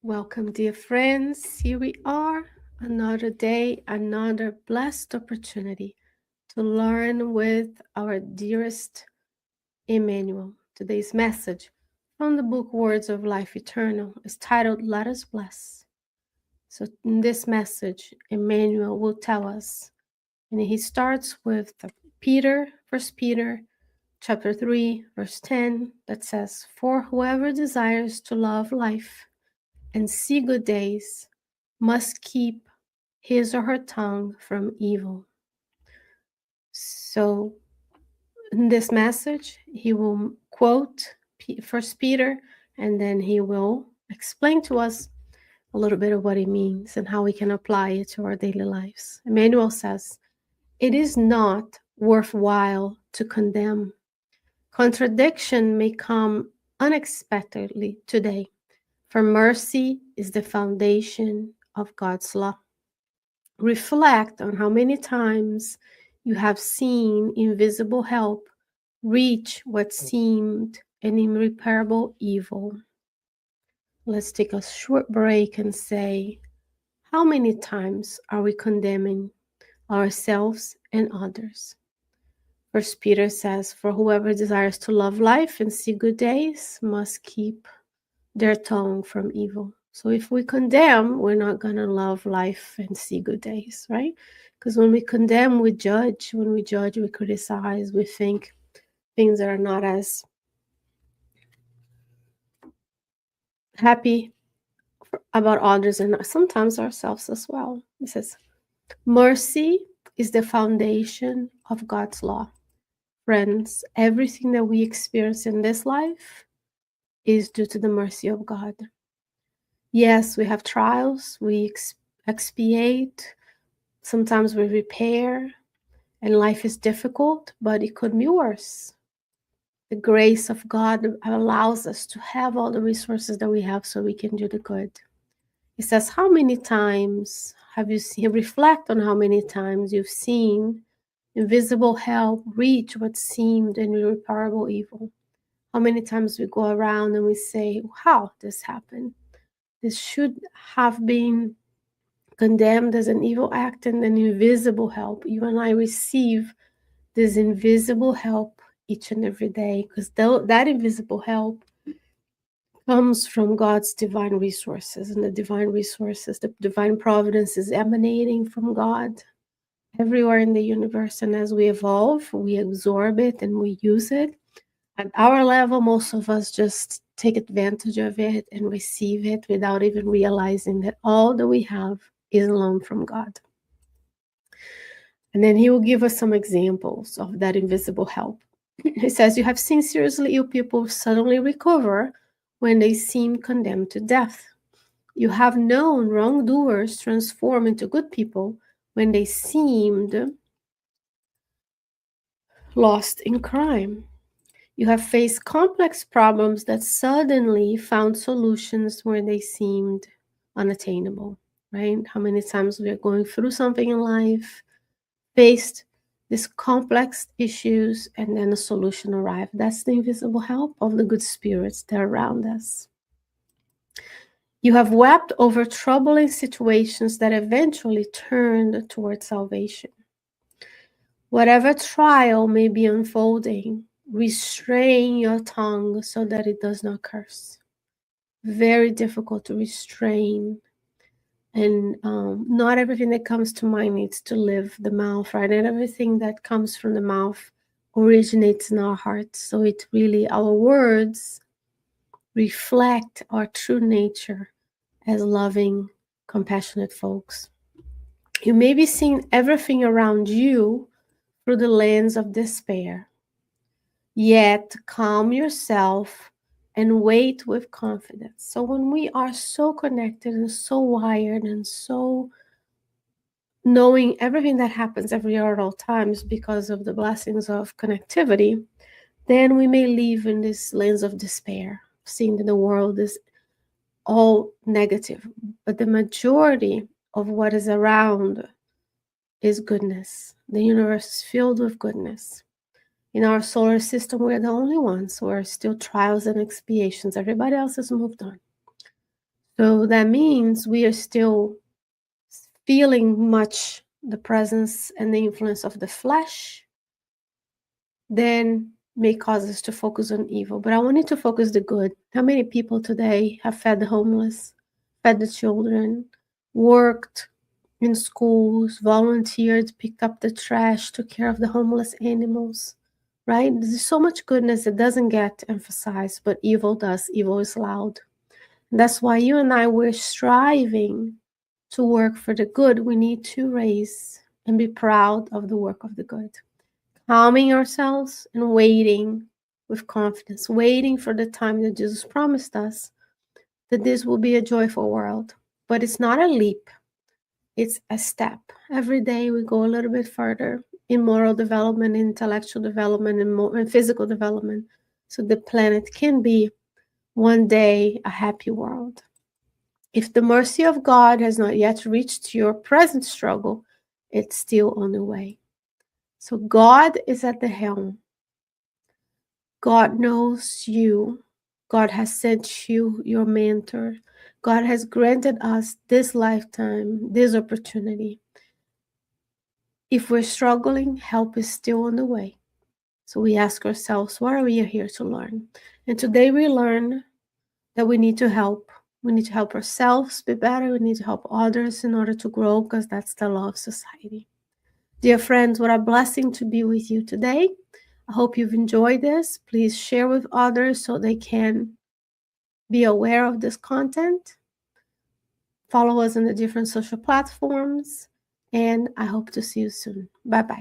Welcome, dear friends. Here we are, another day, another blessed opportunity to learn with our dearest Emmanuel. Today's message from the book Words of Life Eternal is titled Let Us Bless. So, in this message, Emmanuel will tell us, and he starts with First Peter chapter 3, verse 10, that says, For whoever desires to love life and see good days must keep his or her tongue from evil. So in this message, he will quote First Peter, and then he will explain to us a little bit of what it means and how we can apply it to our daily lives. Emmanuel says, it is not worthwhile to condemn. Contradiction may come unexpectedly today, for mercy is the foundation of God's law. Reflect on how many times you have seen invisible help reach what seemed an irreparable evil. Let's take a short break and say, how many times are we condemning ourselves and others? First Peter says, for whoever desires to love life and see good days must keep their tongue from evil. So if we condemn, we're not going to love life and see good days, right? Because when we condemn, we judge. When we judge, we criticize. We think things that are not as happy about others and sometimes ourselves as well. It says, mercy is the foundation of God's law. Friends, everything that we experience in this life is due to the mercy of God. Yes, we have trials, we expiate, sometimes we repair, and life is difficult, but it could be worse. The grace of God allows us to have all the resources that we have so we can do the good. It says, how many times have you seen, reflect on how many times you've seen invisible help reach what seemed an irreparable evil. How many times we go around and we say, how this happened? This should have been condemned as an evil act and an invisible help. You and I receive this invisible help each and every day because that invisible help comes from God's divine resources, and the divine resources, the divine providence is emanating from God everywhere in the universe. And as we evolve, we absorb it and we use it. At our level, most of us just take advantage of it and receive it without even realizing that all that we have is a loan from God. And then he will give us some examples of that invisible help. He says, you have seen seriously ill people suddenly recover when they seem condemned to death. You have known wrongdoers transform into good people when they seemed lost in crime. You have faced complex problems that suddenly found solutions where they seemed unattainable, right? How many times we are going through something in life, faced these complex issues, and then a solution arrived. That's the invisible help of the good spirits that are around us. You have wept over troubling situations that eventually turned towards salvation. Whatever trial may be unfolding, restrain your tongue so that it does not curse. Very difficult to restrain. And not everything that comes to mind needs to leave the mouth, right? And everything that comes from the mouth originates in our hearts. So it really, our words reflect our true nature as loving, compassionate folks. You may be seeing everything around you through the lens of despair. Yet calm yourself and wait with confidence. So when we are so connected and so wired and so knowing everything that happens every hour at all times because of the blessings of connectivity, then we may live in this lens of despair, seeing that the world is all negative. But the majority of what is around is goodness. The universe is filled with goodness. In our solar system, we're the only ones who are still trials and expiations. Everybody else has moved on. So that means we are still feeling much the presence and the influence of the flesh, then may cause us to focus on evil. But I wanted to focus the good. How many people today have fed the homeless, fed the children, worked in schools, volunteered, picked up the trash, took care of the homeless animals, right? There's so much goodness that doesn't get emphasized, but evil does. Evil is loud. And that's why you and I were striving to work for the good. We need to raise and be proud of the work of the good. Calming ourselves and waiting with confidence, waiting for the time that Jesus promised us that this will be a joyful world. But it's not a leap, it's a step. Every day we go a little bit further in moral development, intellectual development, and physical development, so the planet can be one day a happy world. If the mercy of God has not yet reached your present struggle, it's still on the way. So God is at the helm. God knows you. God has sent you your mentor. God has granted us this lifetime, this opportunity. If we're struggling, help is still on the way. So we ask ourselves, what are we here to learn? And today we learn that we need to help. We need to help ourselves be better. We need to help others in order to grow, because that's the law of society. Dear friends, what a blessing to be with you today. I hope you've enjoyed this. Please share with others so they can be aware of this content. Follow us on the different social platforms, and I hope to see you soon. Bye-bye.